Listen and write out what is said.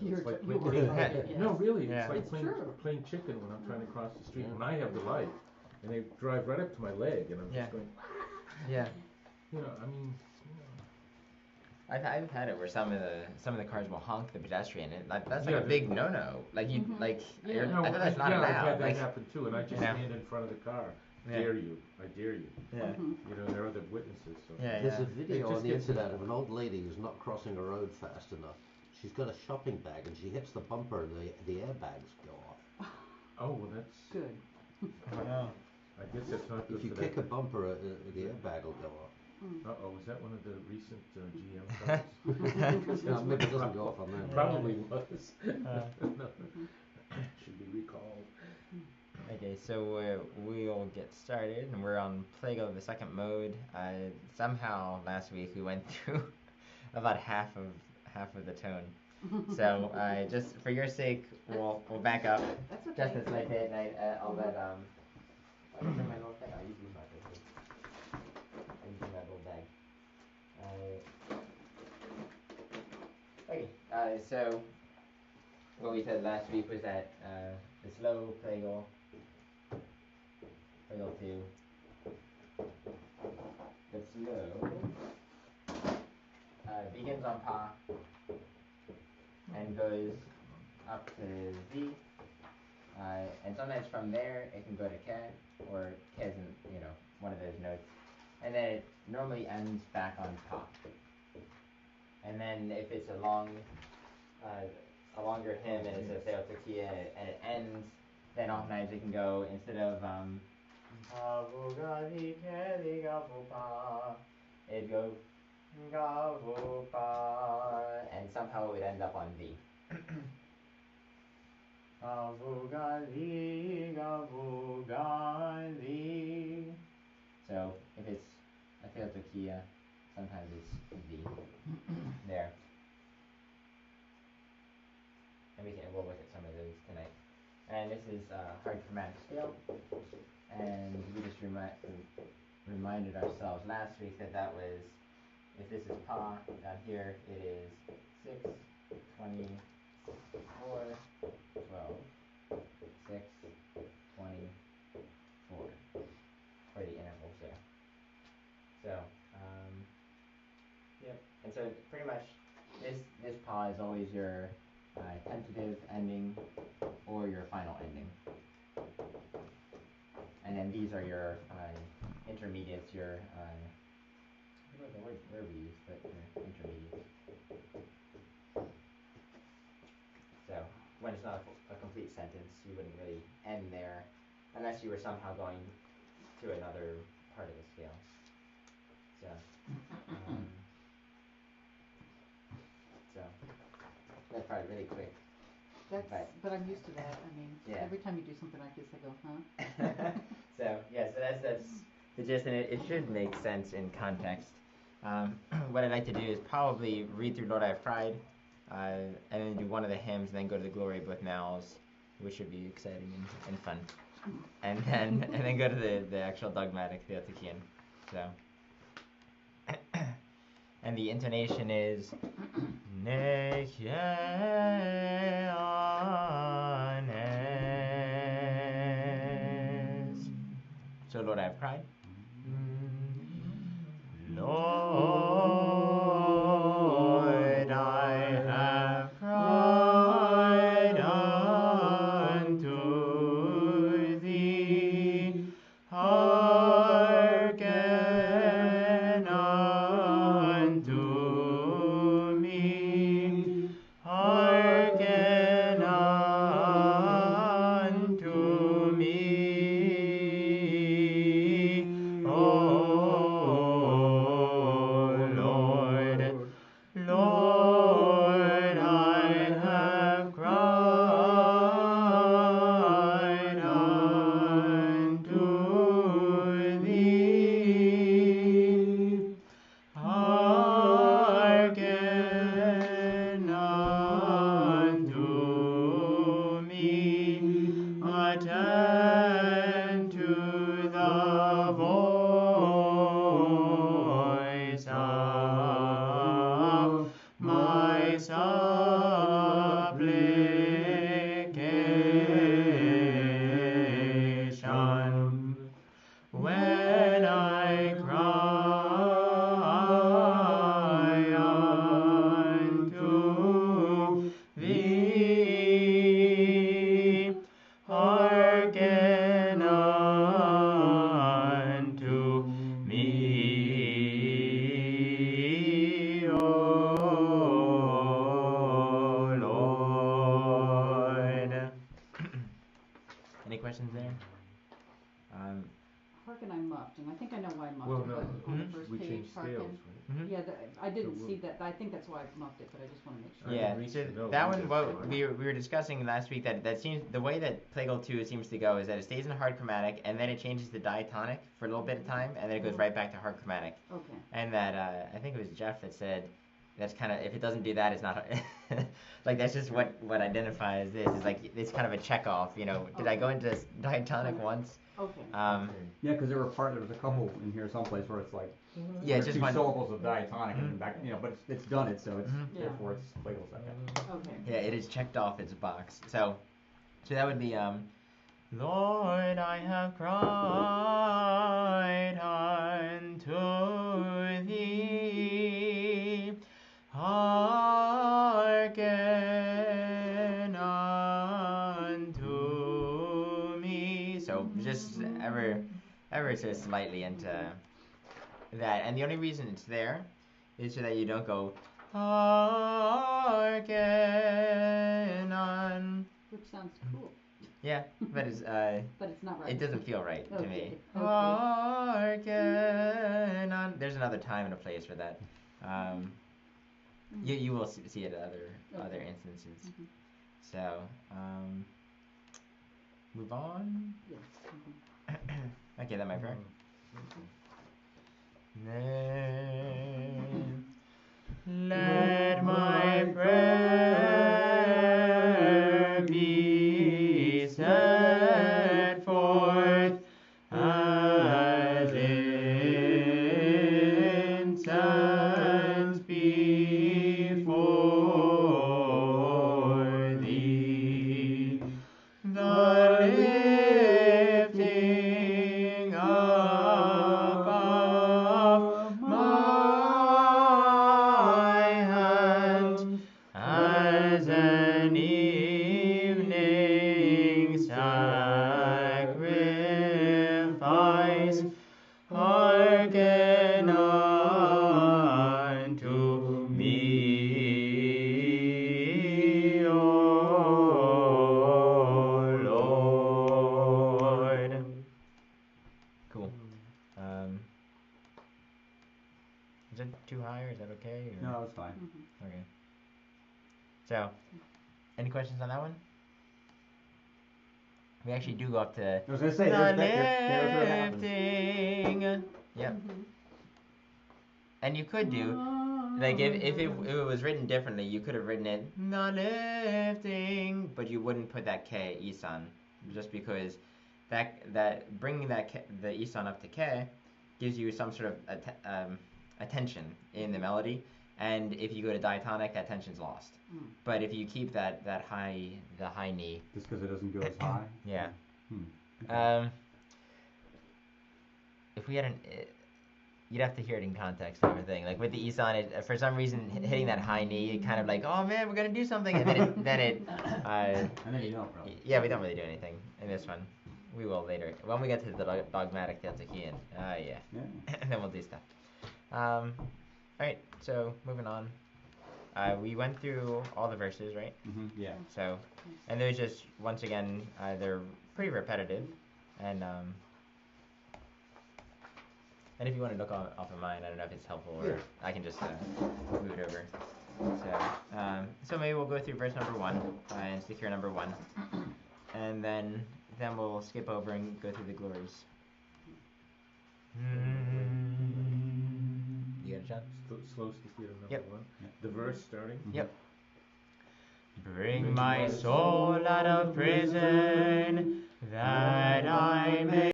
It's like You playing, were right, yes. no, really, Yeah. it's like It's playing, true. playing chicken when I'm trying to cross the street, Yeah. and I have the light, and they drive right up to my leg, and I'm Yeah. just going, Yeah. you know, I mean, I've had it where some of the cars will honk the pedestrian, and that's like Yeah, a big no. Like you Mhm. like Yeah. you're, no, I thought that's not yeah, I've allowed. had that Like happen too, and I just Yeah. stand in front of the car. Yeah. Dare you? I dare you. yeah. Mhm. You know, there are other witnesses. So. Yeah. There's a It video just on the gets- internet of an old lady who's not crossing a road fast enough. She's got a shopping bag and she hits the bumper and the airbags go off. Oh well, that's. Good. Oh. I guess that's not good If you for kick that. a bumper, the airbag will go off. Uh-oh, was that one of the recent GM cars? No, maybe it doesn't go off on that. Probably was. Uh. No. Should be recalled. Okay, so we'll get started, and we're on Plago, the second mode. Somehow last week we went through about half of the tone. So just for your sake, we'll back up That's just okay. a slight bit, and I'll let I'll bring my little thing. I'll use my thing. I'll use my little bag. Okay, so what we said last week was that the slow Plagal 2, the slow begins on Pa and goes up to Z, and sometimes from there it can go to Ke, or Ke isn't, one of those notes, and then it normally ends back on Pa. And then if it's a longer hymn and it's a Theotokia and it ends, then oftentimes it can go, instead of it'd go Gavupa, and somehow it would end up on V. So if it's a Theotokia, sometimes it's V there. And we'll look at some of those tonight. And this is hard chromatic scale, and we just reminded ourselves last week that was, if this is Pa, down here it is 6, 24, 12, 6, 24, for the intervals there. So, yep, and so pretty much this Pa is always your tentative ending or your final ending. And then these are your intermediates, your, I don't know the word we use, but your intermediates. So, when it's not a complete sentence, you wouldn't really end there, unless you were somehow going to another part of the scale. So, that's probably really quick. But I'm used to that. I mean, Yeah. every time you do something like this, I go, huh? So that's the gist, and it should make sense in context. What I'd like to do is probably read through Lord I Have Cried, and then do one of the hymns, and then go to the Glory of Both Mouths, which should be exciting and fun, and then go to the actual dogmatic Theotokian. So, and the intonation is Neche anes. So Lord, I have cried. Lord, I have cried unto thee. Hearken unto me. Hearken unto me. questions there? Hearken I muffed, and I think I know why I muffed Well, it, no, but on the first we page, changed Hearken. scales, right? Mhm. Yeah, I didn't So see that, I think that's why I muffed it, but I just wanna make sure. I Yeah, didn't reach so the note that either, one, what so I- we were discussing last week, that seems, the way that Playgirl 2 seems to go is that it stays in hard chromatic, and then it changes to diatonic for a little bit of time, and then it goes right back to hard chromatic. Okay, And that, I think it was Jeff that said, that's kind of, if it doesn't do that, it's not, like, that's just what identifies this, it's like, it's kind of a check off, you know, did I go into diatonic once? okay. Um, Yeah, because there was a couple in here someplace where it's like yeah, there's just two one, syllables of diatonic and then back, you know, but it's done it, so it's Mhm. Yeah. therefore it's Playgirl second. Okay. yeah, it is checked off its box, so that would be, Lord, I have cried unto thee, hearken unto me. So just ever so slightly into that, and the only reason it's there is so that you don't go hearken on. Which sounds cool, Yeah, but it's but it's not right. it doesn't feel right to me. Okay, okay. Hearken on. There's another time and a place for that. You will see it at other Okay. instances. Mhm. So move on. Yes. Okay, that might be correct. Let my prayer be set forth as incense before thee, the lifting up of my hands as an evening sacrifice, hearken unto me, O Lord. Cool. Is it too high, or is that okay? Or? No, it's fine. Mhm. Okay. So, any questions on that one? We actually do go up to I was gonna say the there's where it happens. lifting. Yep. Mhm. And you could do, like, if it was written differently, you could have written it the lifting, but you wouldn't put that K Isan, just because that bringing that K, the Isan up to K gives you some sort of attention in the melody, and if you go to diatonic, that tension's lost. Mm. But if you keep the high knee, Just because it doesn't go as high. yeah. Okay. If we had you'd have to hear it in context and everything. Like with the Isan, for some reason, hitting that high knee, it kind of like, oh man, we're gonna do something, and then it, And then you don't really. yeah, we don't really do anything in this one. We will later when we get to the dogmatic Deltakian. Yeah, Yeah. and then we'll do stuff. All right, so moving on. We went through all the verses, right? Yeah. So, and there's just once again, they're pretty repetitive, and if you want to look off of mine, I don't know if it's helpful, or I can just move it over. So maybe we'll go through verse number 1 and secure number 1, and then we'll skip over and go through the glories. You got it, John? Slow sticky to number Yep. 1. Yep. The verse starting. Yep. Bring my soul out of prison, that I may